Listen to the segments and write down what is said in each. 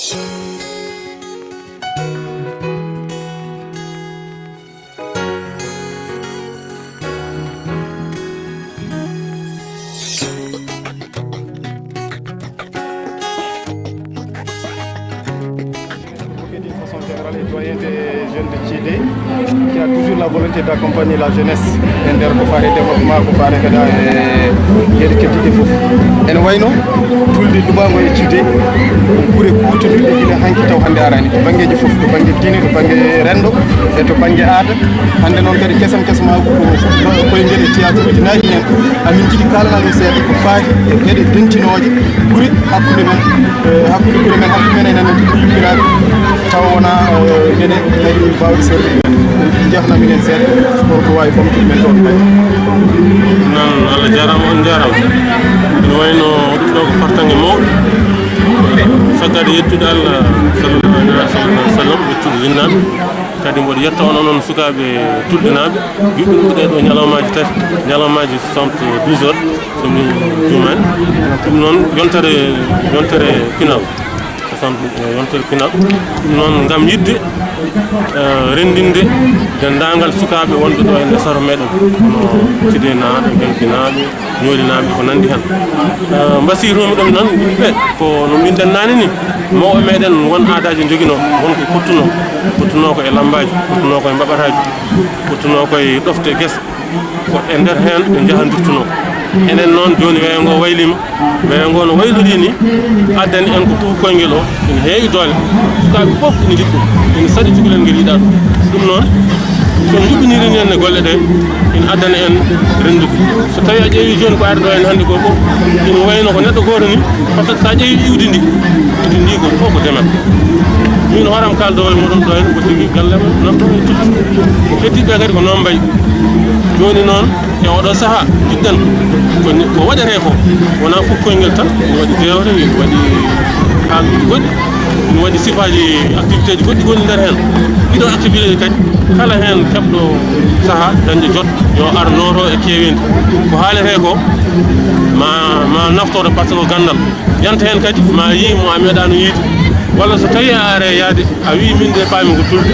Qui a toujours la volonté d'accompagner la jeunesse et de faire le développement pour faire que des fouf. En wayno tulde dubango e cide pour kuuto de gila hanki taw hande arani to bangeji fof to bange dine to bange rendo e to bange aada hande non kadi kesam kesama ko ngede théâtre ji naaji hen amin jidi kalana no seeda ko faati e gede dentinoje buri hakkude men hakkude men enen yummiraɓe taw wona gede kadi bawde seeda jahna minen seeda pour ko wawi famtude men toon kadi non Allah jarama on jarama ene wayno ɗo ko fartange mawɗo saggade yettude Allah sallallahu alaihi wa sallam yettude jinnaɓe kadi mboɗo yetta on onon sukaɓe tulɗinaɓe yuɓɓinde ɗeɗo ñalawmaji tati ñalawmaji 72 heures somi jumani ɗum noon yontere final yontere final ɗum noon gam yidde rendinde dendagal sukaɓe wonɓe ɗo e nder saro meɗen no cidenaɓe belginaɓe ñoolinaɓe ko nandi hen mbasiytomi ɗum noon yimɓeɓe ko no mbiɗen nani ni mawɓe meɗen won aadaji joguino wonko kottuno ko e lambaji kottuno ko e mbaɓataji kottuno koye ɗofte guesa ko e nder hen ɓe jahandirtuno enen noon joni weeyo ngo waylima weeyo ngo no waylori ni addani en ko tuubi koyngel o ene heewi doole sukaɓe fof ene jiɗi ɗum ene saɗi cukalel ngel yiɗa ɗum noon so juɓɓiniri ni enne golle ɗe ina addana en rendude so tawi a ƴeewi joni ko ari ɗo en hannde ko fof ina wayno ko neɗɗo goto ni par ce que sa ƴeewi iwdi ndi ko fof ko demat min horam kaldowo e muɗum ɗo en ko jogui gallema noon ɗo e tuttu heddiɓe kadi ko noon mbayi joni noon e oɗo saaha jiɗɗen ko waɗete ko wona fof koyngel tan ina waɗi jewte ina waɗi haalduji goɗɗi ina waɗi sifaji activité ji goɗɗi goni nder hen ɗiɗon activité ji kadi kala hen keɓɗo saaha dañde jot yo ar noto e kewinde ko haalete ko ma naftoro par ce que gandal yanta hen kadi ma yi mo a meeɗano yiide walla so tawi a are yaade a wi min de paami ko tulde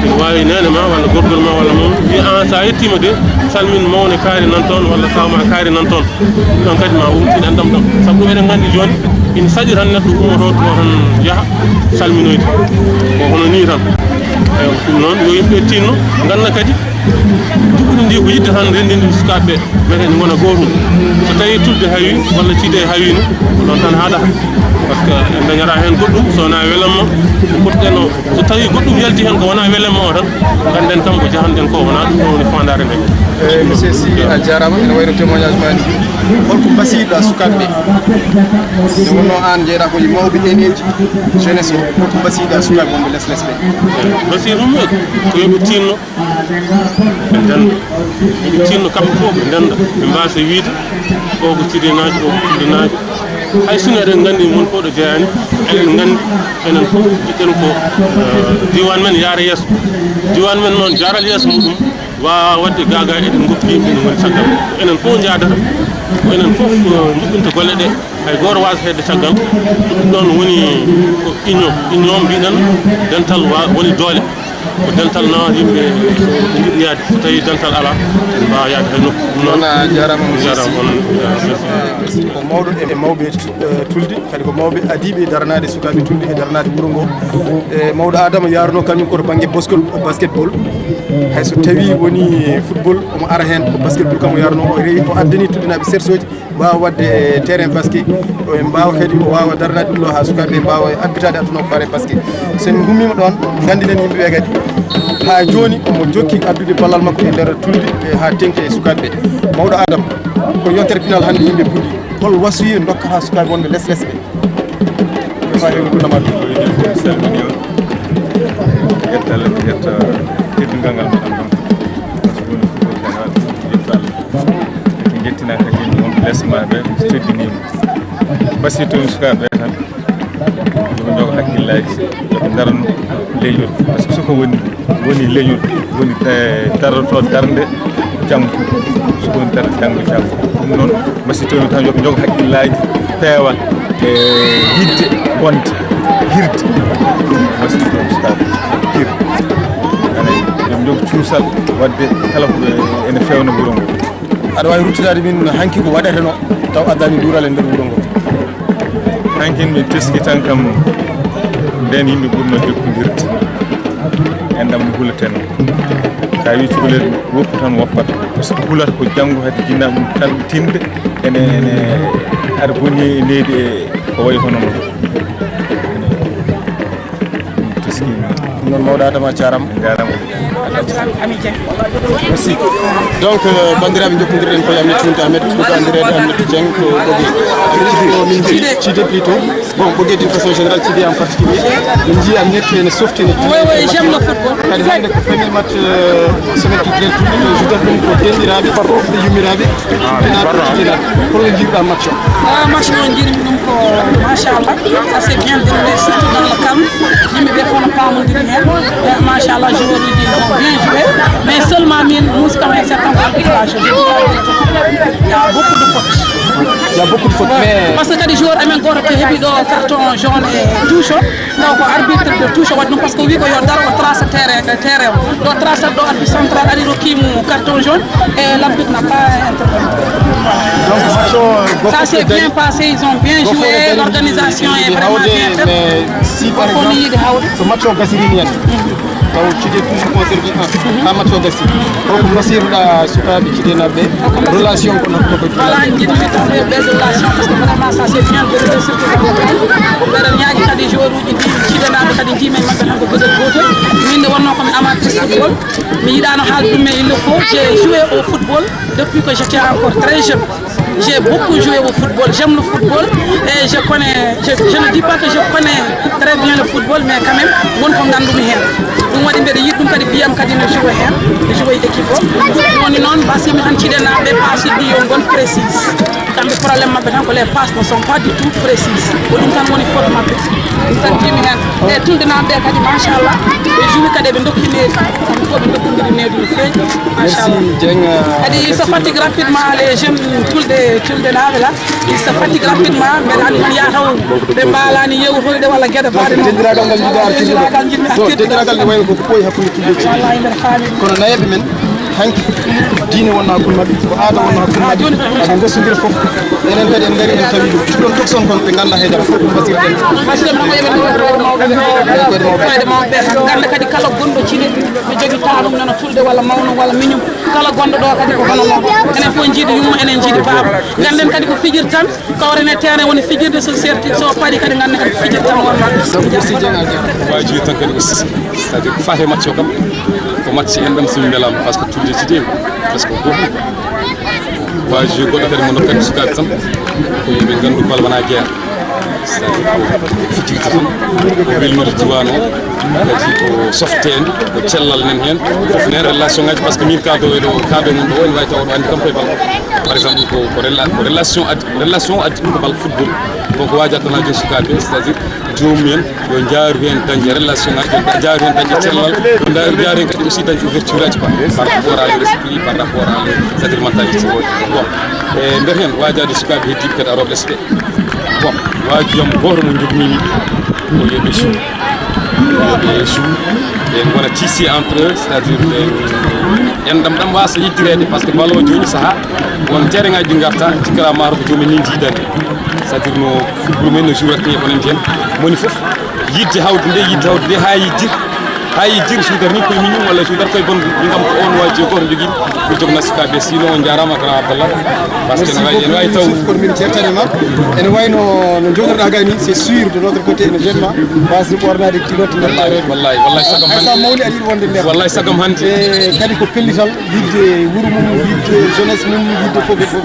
ene wawi nene ma walla gorgol ma walla mom wi an sa yettima de salmin mawne kaari nan toon walla sawma kaari nan toon ɗon kadi ma wumtin en ɗam ɗam saabu ɗum eɗen gandi joni ina saɗi tan neɗɗo ummoto to tan yaaha salminoyde ko hono ni tan eyi ɗum noon yo yimɓe tinno ganna kadi juɓɓudi ndi ko yidde tan rendinde sukaɓeɓe meten ne gona gotum so tawi tulde hawi walla ciide hawino ko ɗon tan haɗata par ce que en dañata hen goɗɗum so wona welamma ko potɗen o so tawi goɗɗum yalti hen ko wona welamma o tan ganden kam ko jahanɗen ko wona ɗum ɗo woni fandare nde monsieur Sy a jarama ene wayno témoignage mani holko mbasiɗa sukaɓeɓe nde wonno an jeeɗa koye mawɓe eneji jeunesse o holko mbasiɗa sukaɓe wonɓe less ɓe mbasirume ko yoɓe tinno ɓe ndenda yoɓe tinno kamɓe fof ɓe ndenda ɓe mbasa wiide o ko cidenaji o ko cuudenaji hay sinno eɗen gandi mon fof ɗo jeeyani eɗen gandi enen fof jiɗɗen ko diwan men yaara yeeso diwan men noon jaral yeeso muɗum wawa wadde gaga eɗen goppi yimɓe ene woni caggal enen fof jadata ko enen fof juɓɓinta golle ɗe hay goto wasa hedde caggal ɗum ɗon woni ko union mbiɗen dental woni doole ko dental no yimɓe jiɗi yaade so tawi dental ala mbawa yaade hay nokku ɗum noon a jarama ko mawɗo e mawɓe tulde kadi ko mawɓe adiɓe e daranade sukaɓe tulde e daranade wuuro ngo e mawɗo Adama yaruno kañum koto banggue basketball hayso tawi woni football omo ara hen ko basketball kam o yaruno o rewi o addani tuldinaɓe sersoji mbawa wadde terrain basket e mbawa kadi o wawa daranade ɗum ɗo ha sukaɓe mbawa abbitade adduno ko faare basket sen gummima ɗon gandinen yimɓeɓe kadi ha joni omo jokki addude ballal makko e nder tulde ha tengti e sukaɓeɓe mawɗo Adama ko yontere final hande yimɓe puɗɗi hol wasuyi dokkata sukaɓe wonɓe less ɓe ɓe fawi ko namatu salmini on yetta Allah yetta teddungal ngal mbaɗan ɗon woni football dagal yetta Allah eko jettina kadi wonɓe less maɓe so teddinima basi toon sukaɓe tan yoɓe jogo hakkillaji yoɓe daran leñol par ce que soko woni leñol woni daroto darde janggo soko woni darde janggo ɗum noon basitomi tan yoɓe jogo hakkillaji peewa e yidde bonde hirde wasiɗo stade hirde anay ɗum jogi cuusal wadde kala ko ene fewna wuro ngo aɗa wawi ruttidade min hanki ko waɗete no taw addani duural e nder wuro ngo hankin mi teski tan kam nden yimɓe ɓurno jokkodirde endam no huleteno sa wi cukalel woppu tan woppata par ce que hulata ko janggo hade jinnaɓe ɗum tan tinde ene aɗa bonni e leydi e ko wayi hono noon teski non mawɗo adama jarama merci donc bandiraɓe jokkodirɗen koye amet tunta amet ɗuɗo andirede amet dieng ko ɓogue min cide plutôt bon ɓogue d'une façon générale cide en particulier min jii amet ene softi ne kadi hande ko premier match semaine culturel tulɗi to joudata ɗum ko denɗiraɓe ɓe yummiraɓe cidenaɓe holno jiiruɗa match o match o jiirimi ɗum ko machallah ça c'est bien déroulé surtout dans le calme yimɓeɓe fof no pamodiri hen machallah joueur uji ont bien joué mais seulement min musi kam un certain arbitrage il y a beaucoup de fautes il y a beaucoup de fautes mais parce que kadi joueur amen goto ko heeɓi ɗo carton jaune e touche o taw ko arbitre de touche o waɗi ɗum par ce que wi ko yo daro o trace terrain o ɗo trace ɗo arbitre central ari rokkimo carton jaune et l'arbitre n'a pas intervenu ça s'est bien passé ils ont bien joué l'organisation est vraiment bien faite mais si par exemple ce match o gasirini hen taw cide toujours conservé ha match o gasi holko basiruɗa sukaɓe cidenaɓe relation ko nokko voilà jiɗmi tan ɓe relation parce que vraiment ça c'est bien déroulé surtout mbeɗen ñaagui kadi joueur uji ɗi cidenaɓe kadi jiimi mabɓe tan ko gueɗel gotel min nde wonno komi amatrice football mi yiɗano haalde ɗum mais il le faut j'ai joué au football depuis que j'étais encore très jeune j'ai beaucoup joué au football, j'aime le football et je connais, je ne dis pas que je connais très bien le football, mais quand même, bon comme dans le hen. Donc, je vais dire que je vais jouer l'équipe. Donc, non, parce que je vais pas se dire une bonne précise. Quand le problème maintenant que les passes ne sont pas du tout précises. Donc, on a une faute ma et tout le monde est machallah et je vais dire que merci Dieng. Ils se fatiguent rapidement les jeunes tout de là ils se fatiguent rapidement mais on y a be balani yew hoyde wala gede faade dendiragal ngal jiɗa artirde dendiragal ne wayno ko ɓooyi hakkude tulleji wallahi mbeɗa faami kono nayeɓe men hanki diine wonno hakkude mabɓe ko aada wonno hakkude mabɓe eɓe gostodira foof enen kadi en gari en tawi ɗum ɗon tokson kon ɓe ganda haydara fof ɗum basirɗen koyde mawɓe ganda kadi kala gonɗo cine ɓe jogui tanum nana tulde walla mawno walla miñum kala gonɗo ɗo kadi ko hono mo enen fof jiiɗi yumma enen jiiɗi baaba ganden kadi ko fijir tan kawrene terrain woni fijirde so serti so paari kadi ganden kadi ko fijir tan wonno waji tan kadi aussi c'est à dire ko fate match o kam ko match en ɗam simi belama par ce que tulde cide presque goto waji goɗɗo kadi mo nokkani sukaɓe tan ko yimɓe gandu bal wona guerre c'est à dire ko fijirde tan ko welnude diwan o kadi ko softede ko cellal nen hen foof nen relation ngaji par ce que min kaado mum ɗo ene wawi taw oɗo andi kam koye bal par exemple ko relation addi ɗum ko bal football donc waji tan ha joni sukaɓe c'est à dire jomumen yo jaaru hen dañde relation ngaji jaaru hen dañde cellal jaaru hen kadi aussi dañde ouverture aji quoi par rapport à l'esprit par rapport à c'est à dire mentalité bon e nder hen wajade sukaɓe heddiɓe kadi aroɓe respect bon wajiyam goto mo jogmini ko yoɓe suu ɓe gona tissé entre eux c'est à dire en ɗam wasa yiddirede par ce que balowo joni saaha won terrain ngaji ɗi garta cikkata maaro ko joomen ni jiidani c'est à dire no football men no jourat ni konen ten moni foof yidde hawde nde ha yiddir suudar ni koye miñum walla suudar koye bondu min kam ko on waji goto jogui ko jogna sukaɓe sinon on jarama grand abdallah par ce que ene wawi taw kono min certanima ene wayno no jogotoɗa gani c'est sûr de notre côté ene jeemma wasde ɓornade tilotte nder ɗareɗe wallahi sagam hande sa mawli aɗa yiɗi wonde nder wallahi sagam hande e kadi ko pellital yidde wuuro mum yidde jeunesse mum yidde fof e fof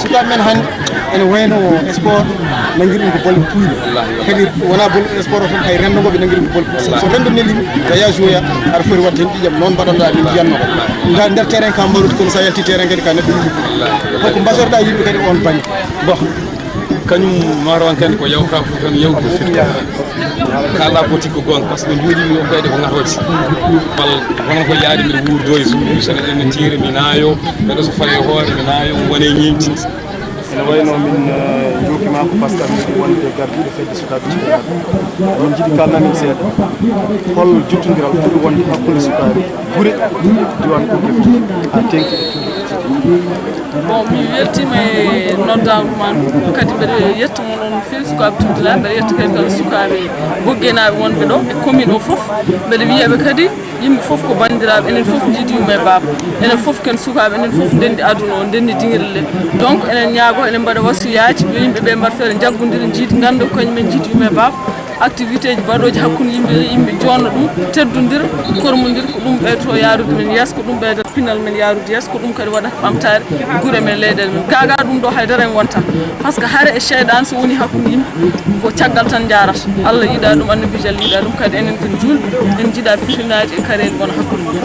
sukaɓe men hande ene wayno sport nanguiri ɗum ko bolle puyɗe kadi wona bolle sport o tan hay rendogoɓe nanguiri ɗum ko bolle so rendo nelimi ya jouer aɗa foti wadde hen ƴiƴam noon mbaɗonɗa min jiyanno ga nder terrain ka mbaɗude kono sa yalti terrain kadi ka neɗɗo yimɓe holko mbasorɗa yimɓe kadi on banggue bon kañum marowankani ko yawta fof tan yawtu kalɗa ko tikko gonga par ce que jooɗimi o ɓeyde ko gatode bal hono ko yaade mbiɗa wuurdo e suudu so neɗɗo ene tiira mi naayo neɗɗo so fawe hoore mi naayo wone ñemtinde ene wayno min jokima ko par ce que min wonde gardiɗo fedde sukaɓe cikanaɓe min jiiɗi kalnamin seeɗa hol jottodiral foti wonde hakkude sukaɓe guure diwan ɓurɓe fof ha tengti bon mi weltima e noddama man kadi mbeɗa yettamo noon fewi sukaɓe tuddila mbeɗa yetta kadi kala sukaɓe boggenaɓe wonɓe ɗo e commune o foof mbeɗa wiyaɓe kadi yimɓe foof ko bandiraɓe enen foof jiiɗi yumme baba enen foof ken sukaɓe enen foof ndendi aduna o ndendi dinguirle donc enen ñaago enen mbaɗa wasiyaji yo yimɓeɓe mbaɗa feere jaggodira jiiɗi ganda ko kañumen jiiɗi yumme baba activité ji mbaɗoji hakkude yimɓe jonno ɗum teddodira kormodira ko ɗum ɓeydoto yarude men yeeso ko ɗum ɓeydata pinal men yarude yeeso ko ɗum kadi waɗata ɓamtare guure men leyɗele men gaga ɗum ɗo haydara en wonta par ce que haare e cheyɗan so woni hakkude yimɓe ko caggal tan jarata Allah yiiɗa ɗum annabijal yiiɗa ɗum kadi enen ken julɓe en jiiɗa fitinaji e karel wona hakkude men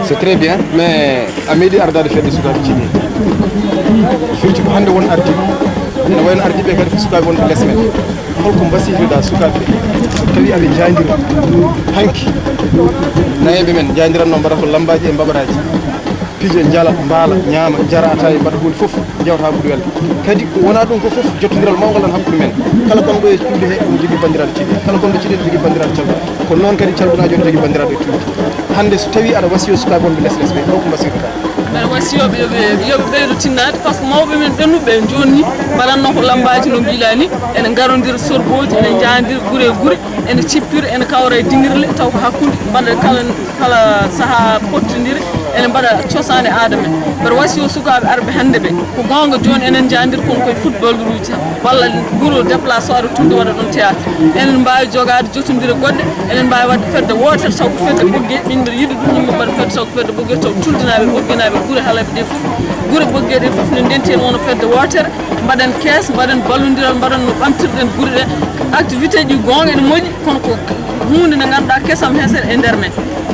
c'est très bien mais a meeɗi ardade fedde sukaɓe ciɗi firti ko hannde won ardi ene wayno ardiɓe kadi ko sukaɓe wonɓe less men holko mbasiytoɗa sukaɓe so tawi aɓe jadira hanki nayeɓe men jadiranno mbaɗa ko lambaji e mbaɓaraji piije jala mbaala ñaama jarata e mbaɗa hunde foof jewta ɓuuri welde kadi wona ɗum ko foof jottodiral mawgal tan hakkude men kala gonɗo e cuuɗi he ene jogui bandiraɗo ciɗi kala gonɗo ciɗi ene jogui bandiraɗo calɗo ko noon kadi calɗunaji ene jogui bandiraɗo e cuuɗi hande so tawi aɗa wasiyo sukaɓe wonɓe less less ɓe ɗo ko mbasiytoɗa mbeɗa wasiyoɓe yoɓe ɓeydo tinnade par ce que mawɓe men ɓennuɓe en jonni mbaɗanno ko lambaji no mbilani ene garodira sorboji ene jadira guure e guure ene cippira ene kawra e dinguirle taw ko hakkude mbaɗa kala saaha pottodira ene mbaɗa cosane aada men mbeɗa wasiyo sukaɓe arɓe hande ɓe ko gonga joni enen jadir kono koye football uji walla guuro déplace waɗa tudde waɗa ɗon théâtre enen mbawi jogade jottodira goɗɗe enen mbawi wadde fedde wotere taw ko fedde ɓoggue min mbeɗa yiɗi ɗum yimɓe mbaɗa fedde taw ko fedde ɓoggue taw tuldinaɓe ɓogguenaɓe guure haalaɓe ɗe foof guure ɓoggueɗe foof ne ndenti en wona fedde wotere mbaɗen kees mbaɗen ballodiral mbaɗen no ɓamtirɗen guure ɗe activité ji gonga ene moƴƴi kono ko hunde nde ganduɗa kesam hesen e nder men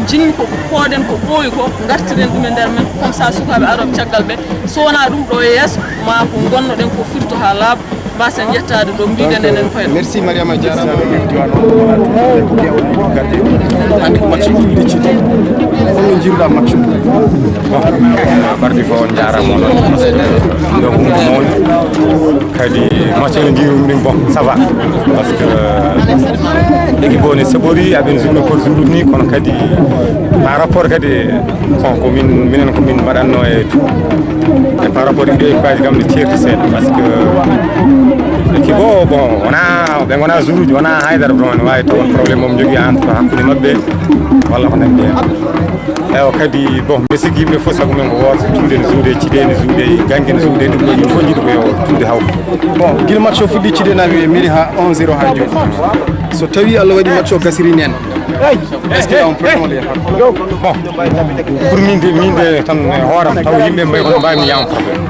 jinmi ko pooɗen ko ɓooyi ko gartiren ɗum e nder men comme ça sukaɓe aroɓe caggal ɓe so wona ɗum ɗo yeeso ma ko gonnoɗen ko firto ha laaɓa mbasen yettade ɗo mbiɗen enen koyen merci Mariama jarama diwan o ko ƴewon ɗi garde andi ko match ɗi citi holno jiruɗa match bardi fo on jarama noon ɗo hunde mawde kadi match ene jiirum ɗin bon ça va par ce que équipe o ne saɓori aɓen journée pour jour ni kono kadi par rapport kadi bon ko minen komin mbaɗanno e tout et par rapport ɗiɗo équipe aji kam ne certi seeɗa par ce que équipe o bon wona ɓe gona jour uji wona haydara ɗon ne wawi tawon probléme omo jogui entre hakkude mabɓe walla ko nandi hen ewa kadi bon mbi sikki yimɓe fof saago men ko woto tuude ne juuɗe ciɗe ne juuɗe gangue ne juuɗe ɗum ɗo yimɓe fof jiiɗi ko yo tuude hawko bon guila match o fuɗɗi ciɗenaɓe e mairie ha 1-0 ha joni so tawi Allah waɗi match o gasiri nen est ce que on probléme le bon pour minde tan e hooram taw yimɓe mbayi kono mbawmi yama probléme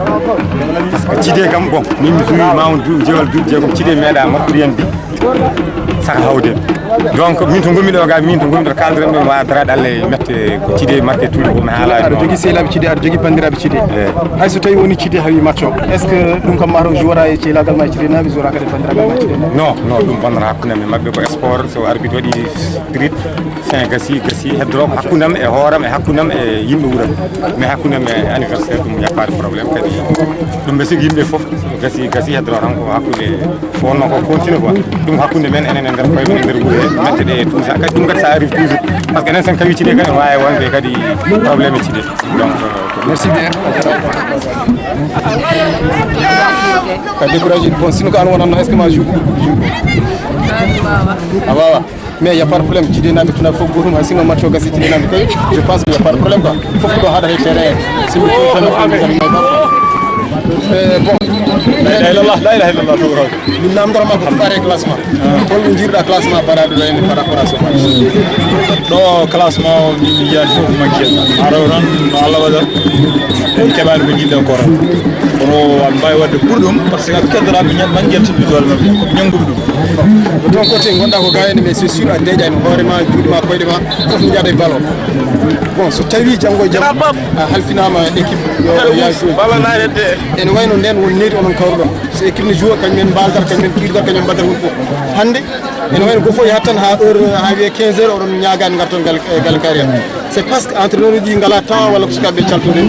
par ce que ciɗe kam bon min mi joui mawon jewal duuɓi jeegom ciɗe meeɗa makkude hen bi saka hawde donc min to gommi ɗo ga min to gommi ɗo kaldiren ɗo wawa darade Allah e mette ko ciɗe marqué tout komi haalani aɗa jogui sehlaɓe ciɗe aɗa jogui bandiraɓe ciɗe hay so tawi woni ciɗe hawi match o est ce que ɗum kam mataw jouera e cehlagal ma e ciɗe naɓe jouera kadi bandiraɓe ma ciɗe non ɗum bonnata hakkude men mabɓe ko sport so arbitre waɗi street fin gasi heddoro hakkudam e hooram e hakkudam e yimɓe wuuram mais hakkudam e anniversaire ɗum yappade probléme kadi ɗum ɓe sigi yimɓe foof gasi heddoro tan ko hakkude wonno ko continue quoi ɗum hakkude men enen e nder koye men e nder wuuro he mette ɗe tout ça kadi ɗum kadi ça arrive toujours par ce que enen sen kawi ciɗe kadi wawi wonde kadi probléme e ciɗe donc merci bien ka découragé bon sino ko an wonanno est ce que ma joue a wawa mais y a pas de problème ciɗenaɓe tuna fof gotum hay sinno match o gasi ciɗenaɓe koy je pense que y a pas de problème quoi fof ko ɗo haɗa he terrain simi bon la ilaha illallah to raw min namdoroma ko fare classement holno jiruɗa classement paraɗo ɗo ene par rapport à ce match ɗo classement o min yiyani fof manquel araw tan no Allah waɗa en keɓani ko jiɗɗen ko tan kono aɓe mbawi wadde ɓuurɗum par ce que aɓe keddoraɓe man jeltinɓe doole mabɓe koɓe ñangguɓe ɗum de ton côté gonɗa ko gayene mais c'est sûr a deeƴani hoorema juuɗema koyɗema foof jaada e ballon bon so tawi janggo e jaam a halfinama équipe yo ya joué ene wayno nden woni needi onon kawruɗon so équipe ne joue kañumen mbaldar kañumen kiirdar kañumen mbaddata hunde foof hande ene wayno go fof yahat tan ha heure ha wiye 15 heures oɗon ñagani garton gal carrière c'est parce que entraîneur uji ngala temps walla ko sukaɓe caltode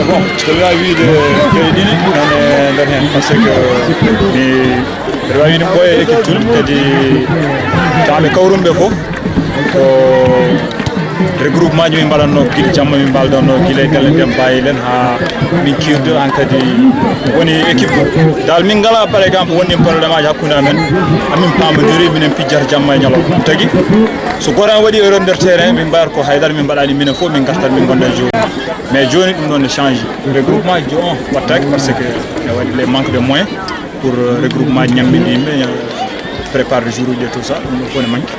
bon mbiɗa wawi wiide key ɗiɗi nane nder hen par ce que mbiɗa wawi wiide ɓooye équipe tuli kadi taɓe kawrumɓe foof ko regroupement ji min mbaɗatno guila jamma min mbaldanno guila e galle ndiyam bayilen ha min kirde han kadi woni équipe dal min ngala par exemple wonni probléme aji hakkude amen amin pamodiri minen pijjata jamma e ñalawma tagui so goto an waɗi erreur nder terrain min mbayata ko haydara min mbaɗani minen fof min gartat min gonda joni mais joni ɗum ɗon ne change regroupement ji on wattaki par ce que ne waɗi les manque de moyens pour regroupement ji ñamminde yimɓe prépare de jour uji et tout ça ɗum ɗon fof ne manque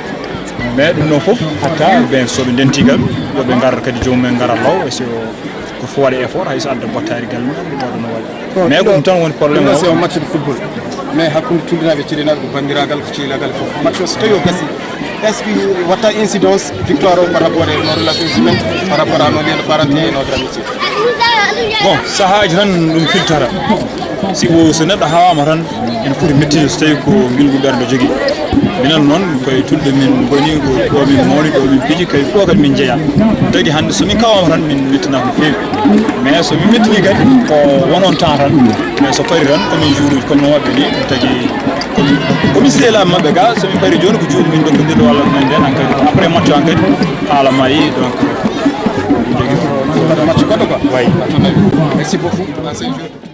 mais ɗum ɗon fof hatta ben soɓe dentigal yoɓe gara kadi jomumen gara law e so ko fo waɗa effort hayso adda bottari galle mumen ɗum waɗa no waɗi mais ɗum tan woni probléme c'est un match de football mais hakkude tuldinaɓe cilinaɓe ko bandiragal ko cilagal fof match o so tawi o gasi est ce que watta incidence victoire o par rapport e nos relations humaines par rapport à nos liens de parenté et notre amitié bon sahaji tan ɗum filtata sibo so neɗɗo hawama tan ene foti mettide so tawi ko ngilgu ɓerɗo jogui minen noon koye tulɓe min goni ɗo min mawni ɗo min piiji kadi ɗo kadi min jeeya tagui hande somin kawama tan min mettinama no fewi mais somin mettini kadi ko wonon temps tan mais so pari tan komin jour uji comme no waɓɓe ni tagui komi sehlami mabɓe ga somin pari joni ko juuɗe min dokkodirɗo walla ɗumen nden han kadi ko après match an kadi haala mayi donc match goɗɗo quoi way merci beaucoup